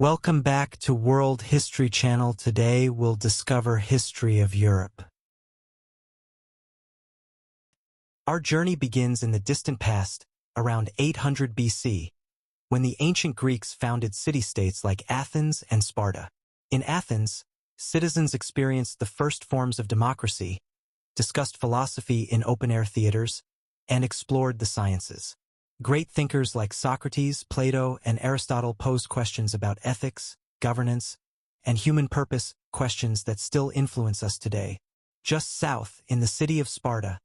Welcome back to World History Channel. Today we'll discover history of Europe. Our journey begins in the distant past, around 800 BC, when the ancient Greeks founded city-states like Athens and Sparta. In Athens, citizens experienced the first forms of democracy, discussed philosophy in open-air theaters, and explored the sciences. Great thinkers like Socrates, Plato, and Aristotle posed questions about ethics, governance, and human purpose, questions that still influence us today. Just south, in the city of Sparta,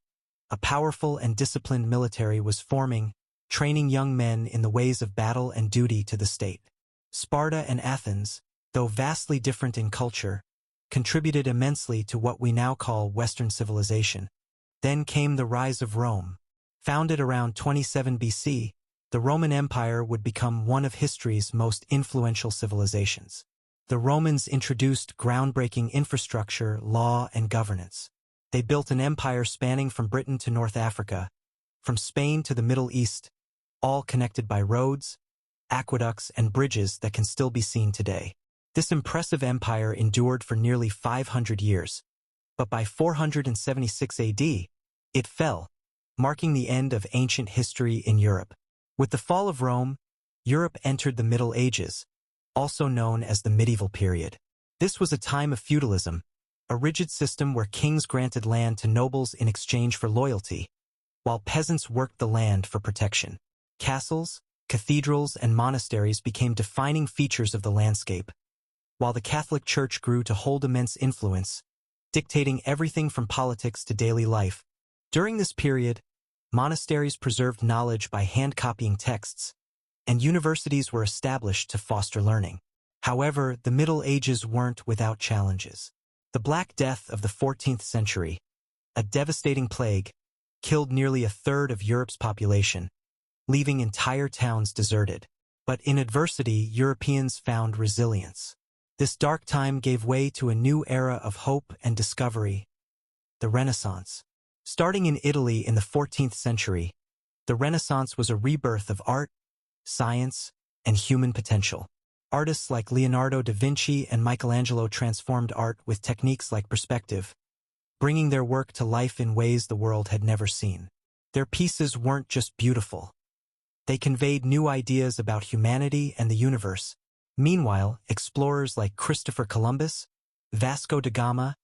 a powerful and disciplined military was forming, training young men in the ways of battle and duty to the state. Sparta and Athens, though vastly different in culture, contributed immensely to what we now call Western civilization. Then came the rise of Rome. Founded around 27 BC, the Roman Empire would become one of history's most influential civilizations. The Romans introduced groundbreaking infrastructure, law, and governance. They built an empire spanning from Britain to North Africa, from Spain to the Middle East, all connected by roads, aqueducts, and bridges that can still be seen today. This impressive empire endured for nearly 500 years, but by 476 AD, it fell, marking the end of ancient history in Europe. With the fall of Rome, Europe entered the Middle Ages, also known as the medieval period. This was a time of feudalism, a rigid system where kings granted land to nobles in exchange for loyalty, while peasants worked the land for protection. Castles, cathedrals, and monasteries became defining features of the landscape, while the Catholic Church grew to hold immense influence, dictating everything from politics to daily life. During this period, monasteries preserved knowledge by hand-copying texts, and universities were established to foster learning. However, the Middle Ages weren't without challenges. The Black Death of the 14th century, a devastating plague, killed nearly a third of Europe's population, leaving entire towns deserted. But in adversity, Europeans found resilience. This dark time gave way to a new era of hope and discovery, the Renaissance. Starting in Italy in the 14th century, the Renaissance was a rebirth of art, science, and human potential. Artists like Leonardo da Vinci and Michelangelo transformed art with techniques like perspective, bringing their work to life in ways the world had never seen. Their pieces weren't just beautiful. They conveyed new ideas about humanity and the universe. Meanwhile, explorers like Christopher Columbus, Vasco da Gama,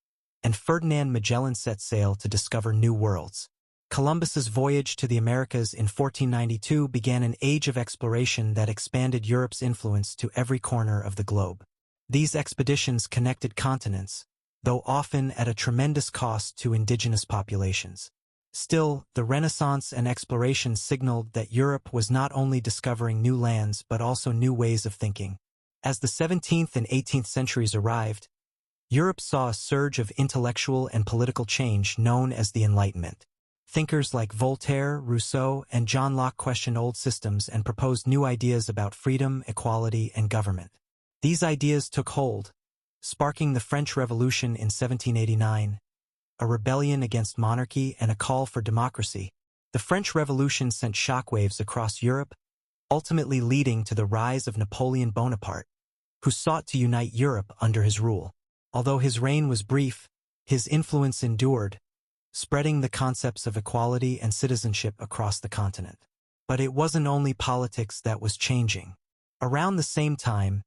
and Ferdinand Magellan set sail to discover new worlds. Columbus's voyage to the Americas in 1492 began an age of exploration that expanded Europe's influence to every corner of the globe. These expeditions connected continents, though often at a tremendous cost to indigenous populations. Still, the Renaissance and exploration signaled that Europe was not only discovering new lands but also new ways of thinking. As the 17th and 18th centuries arrived, Europe saw a surge of intellectual and political change known as the Enlightenment. Thinkers like Voltaire, Rousseau, and John Locke questioned old systems and proposed new ideas about freedom, equality, and government. These ideas took hold, sparking the French Revolution in 1789, a rebellion against monarchy and a call for democracy. The French Revolution sent shockwaves across Europe, ultimately leading to the rise of Napoleon Bonaparte, who sought to unite Europe under his rule. Although his reign was brief, his influence endured, spreading the concepts of equality and citizenship across the continent. But it wasn't only politics that was changing. Around the same time,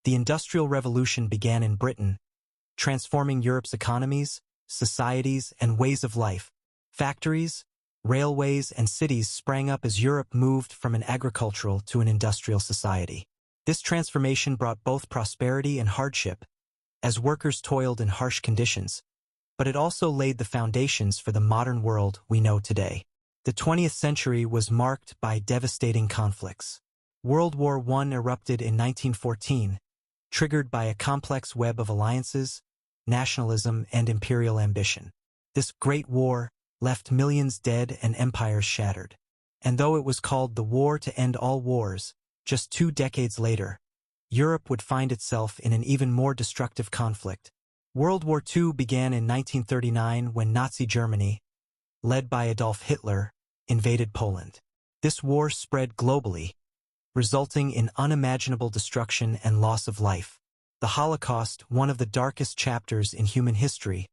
the Industrial Revolution began in Britain, transforming Europe's economies, societies, and ways of life. Factories, railways, and cities sprang up as Europe moved from an agricultural to an industrial society. This transformation brought both prosperity and hardship, as workers toiled in harsh conditions, but it also laid the foundations for the modern world we know today. The 20th century was marked by devastating conflicts. World War I erupted in 1914, triggered by a complex web of alliances, nationalism, and imperial ambition. This Great War left millions dead and empires shattered. And though it was called the War to End All Wars, just 2 decades later, Europe would find itself in an even more destructive conflict. World War II began in 1939 when Nazi Germany, led by Adolf Hitler, invaded Poland. This war spread globally, resulting in unimaginable destruction and loss of life. The Holocaust, one of the darkest chapters in human history,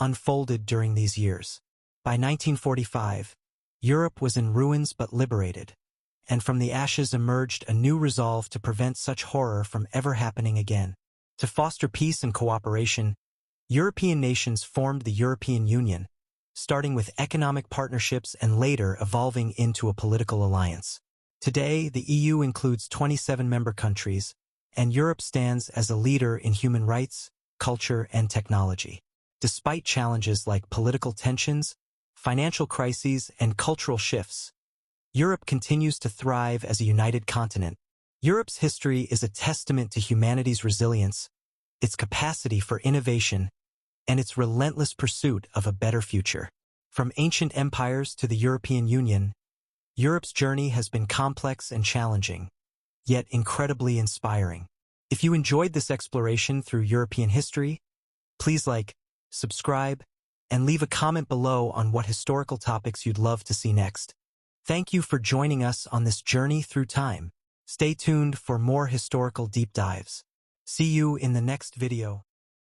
unfolded during these years. By 1945, Europe was in ruins but liberated, and from the ashes emerged a new resolve to prevent such horror from ever happening again. To foster peace and cooperation, European nations formed the European Union, starting with economic partnerships and later evolving into a political alliance. Today, the EU includes 27 member countries, and Europe stands as a leader in human rights, culture, and technology. Despite challenges like political tensions, financial crises, and cultural shifts, Europe continues to thrive as a united continent. Europe's history is a testament to humanity's resilience, its capacity for innovation, and its relentless pursuit of a better future. From ancient empires to the European Union, Europe's journey has been complex and challenging, yet incredibly inspiring. If you enjoyed this exploration through European history, please like, subscribe, and leave a comment below on what historical topics you'd love to see next. Thank you for joining us on this journey through time. Stay tuned for more historical deep dives. See you in the next video.